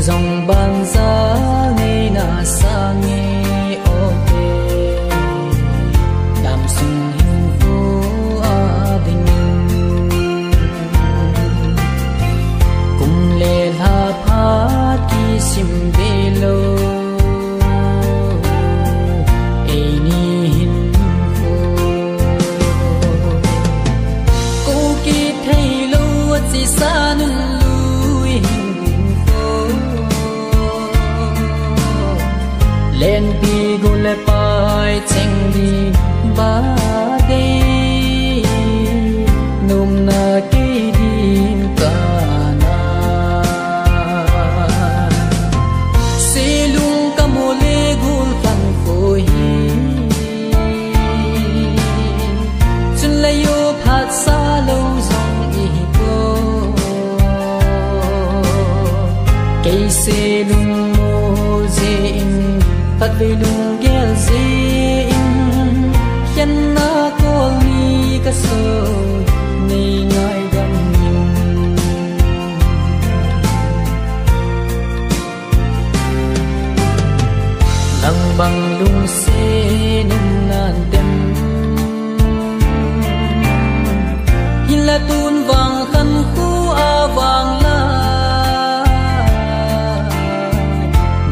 dòng ban giá nghe na sa nghe ô tê đam sung hình phố a đình cùng lê la pha ki sim bê lô ê ni hình phố cô ki thấy lô chỉ xa nung lên pi gu le pai cheng đi ba đi nôm na ki din ka na se lung ka mo le gul tan ko hi chun la yo phat sa lo zong i po ke se lung mo je phát về lung ghé zin chân na cô li cả sơ này ngài đâm nhung lăng bằng lung xe nung nan đêm hin là tuôn vàng khăn khu a vàng la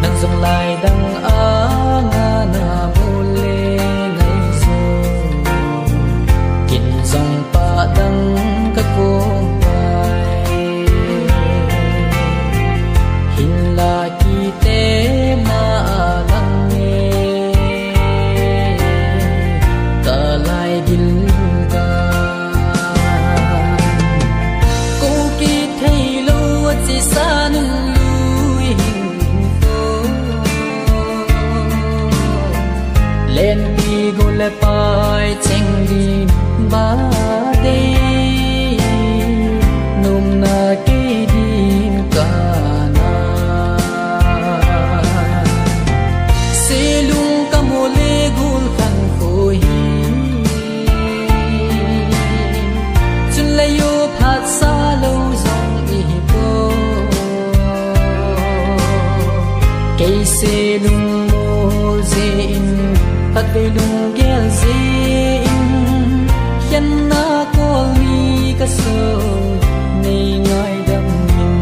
đang dòng lại đang lên pi gu le pai cheng đi ba đi nôm na ki din ka na se lung ka mo le gul khan ko hi chun la yo phat sa lo zong i po ke se lung mo zin phát về lung ghé zin chân na cô li cả sơ này ngài đâm nhung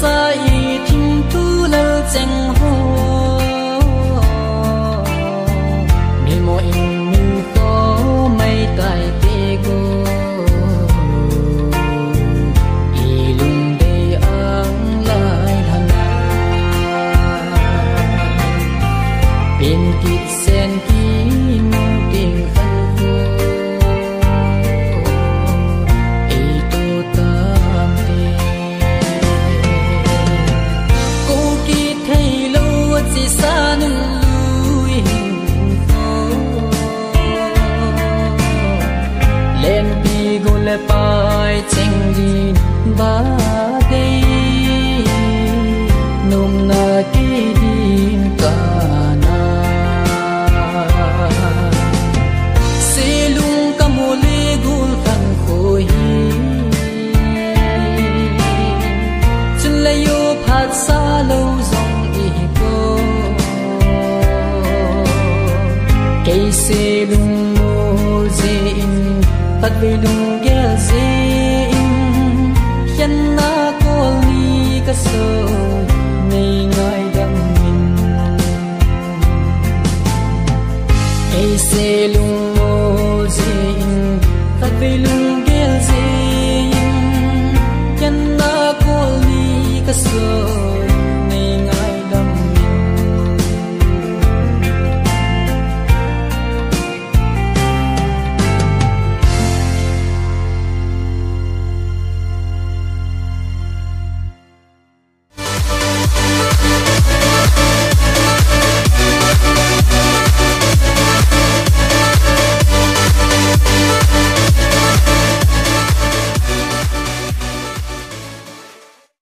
sa y thinh thu lơ cheng ho mi mo in mi to mai tai te go y lung de ang lai hana bin kit sen ki mong ting khan ko e to tam te sa nung lui hình phố lên pi gu le pai cheng đi ba đi nôm na ki din ka na se lung ka mo le gul khan ko hi chun la yo phat sa lo zong i po cây se lung mo zin phát về lung ghé zin chân na cô li cả sơ này ngài đâm nhung cây se lung mo zin phát về lung